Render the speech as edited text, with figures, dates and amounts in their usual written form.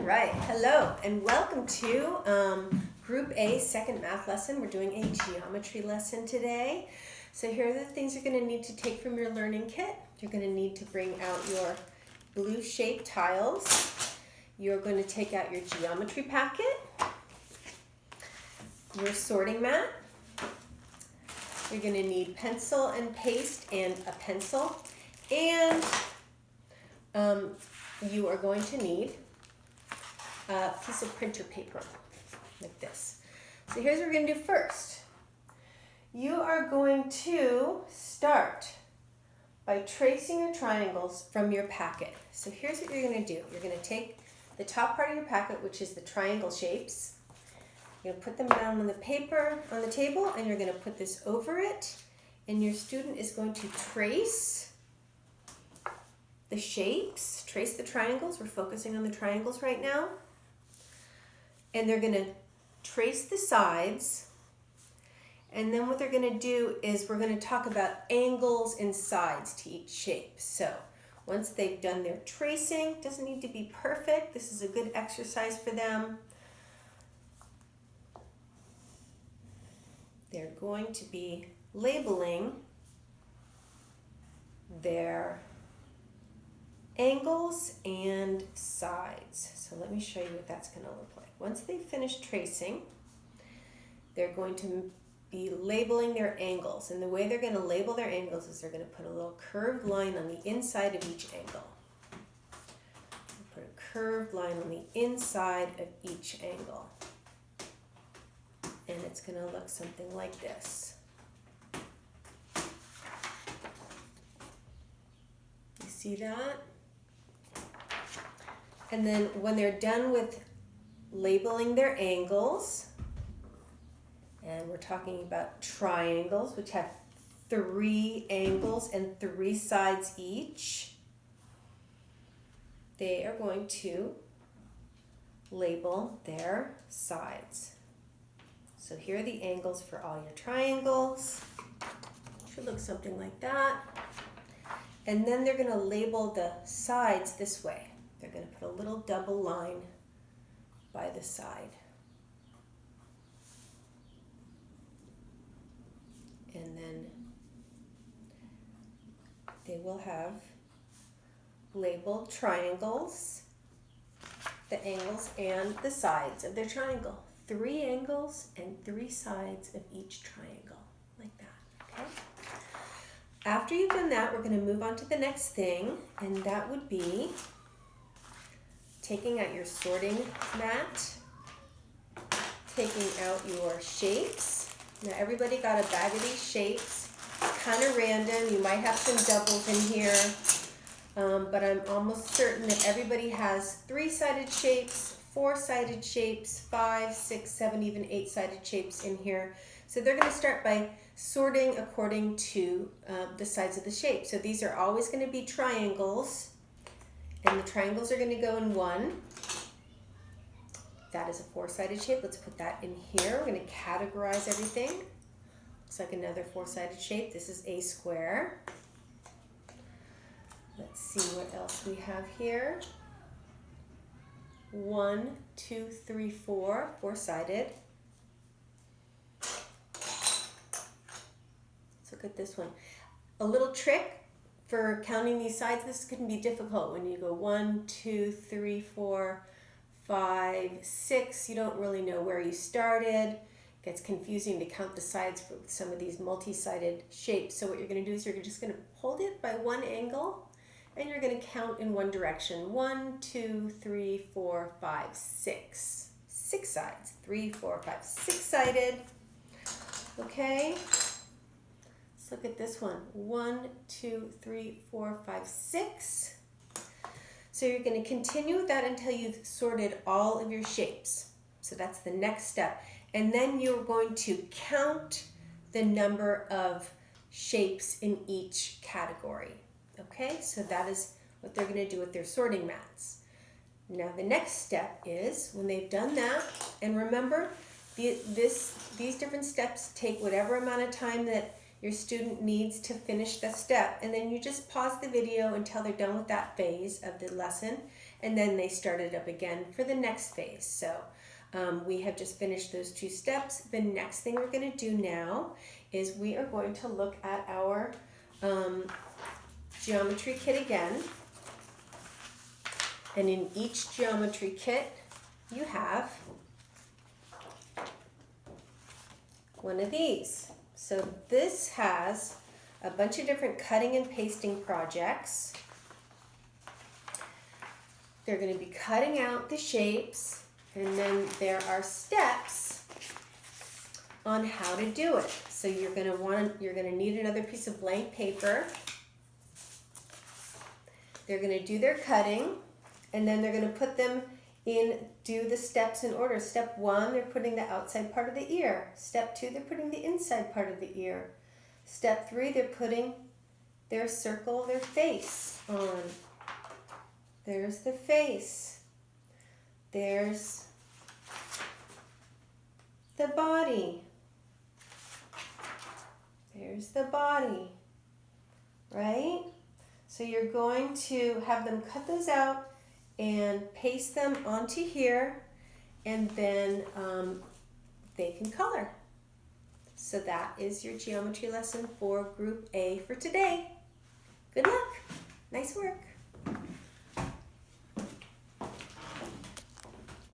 right, hello and welcome to Group A second math lesson. We're doing a geometry lesson today. So here are the things you're going to need to take from your learning kit. You're going to need to bring out your blue shaped tiles. You're going to take out your geometry packet, your sorting mat. You're going to need pencil and paste and a pencil. And you are going to need a piece of printer paper like this. So here's what we're going to do first. You are going to start by tracing your triangles from your packet. So here's what you're going to do. You're going to take the top part of your packet, which is the triangle shapes. You're going to put them down on the paper on the table, and you're going to put this over it. And your student is going to trace the shapes, trace the triangles. We're focusing on the triangles right now. And they're going to trace the sides. And then what they're going to do is we're going to talk about angles and sides to each shape. So once they've done their tracing, doesn't need to be perfect. This is a good exercise for them. They're going to be labeling their angles and sides. So let me show you what that's going to look like. Once they finish tracing, they're going to be labeling their angles. And the way they're going to label their angles is they're going to put a little curved line on the inside of each angle. Put a curved line on the inside of each angle. And it's going to look something like this. You see that? And then when they're done with labeling their angles, and we're talking about triangles, which have 3 angles and 3 sides each, they are going to label their sides. So here are the angles for all your triangles. Should look something like that. And then they're going to label the sides this way. They're going to put a little double line by the side. And then they will have labeled triangles, the angles and the sides of their triangle. 3 angles and 3 sides of each triangle, like that, okay? After you've done that, we're going to move on to the next thing, and that would be taking out your sorting mat, taking out your shapes. Now everybody got a bag of these shapes, kind of random. You might have some doubles in here, but I'm almost certain that everybody has 3-sided shapes, 4-sided shapes, 5, 6, 7, even 8-sided shapes in here. So they're going to start by sorting according to the sides of the shape. So these are always going to be triangles, and the triangles are going to go in 1. That is a 4-sided shape. Let's put that in here. We're going to categorize everything. Looks like another 4-sided shape. This is a square. Let's see what else we have here. 1, 2, 3, 4, 4-sided. Let's look at this one. A little trick for counting these sides. This can be difficult when you go 1, 2, 3, 4, 5, 6. You don't really know where you started. It gets confusing to count the sides for some of these multi-sided shapes. So what you're going to do is you're just going to hold it by one angle, and you're going to count in one direction. 1, 2, 3, 4, 5, 6. 6 sides. 3, 4, 5, 6-sided. Okay. Let's look at this one. 1, 2, 3, 4, 5, 6. So you're going to continue with that until you've sorted all of your shapes. So that's the next step. And then you're going to count the number of shapes in each category. Okay, so that is what they're going to do with their sorting mats. Now the next step is when they've done that, and remember, these different steps take whatever amount of time that your student needs to finish the step, and then you just pause the video until they're done with that phase of the lesson, and then they start it up again for the next phase. So we have just finished those 2 steps. The next thing we're going to do now is we are going to look at our geometry kit again. And in each geometry kit, you have one of these. So this has a bunch of different cutting and pasting projects. They're going to be cutting out the shapes, and then there are steps on how to do it. So you're going to need another piece of blank paper. They're going to do their cutting, and then they're going to put them in, do the steps in order. Step 1, they're putting the outside part of the ear. Step 2, they're putting the inside part of the ear. Step 3, they're putting their circle, their face on. There's the face. There's the body. There's the body, right? So you're going to have them cut those out and paste them onto here, and then they can color. So that is your geometry lesson for Group A for today. Good luck. Nice work.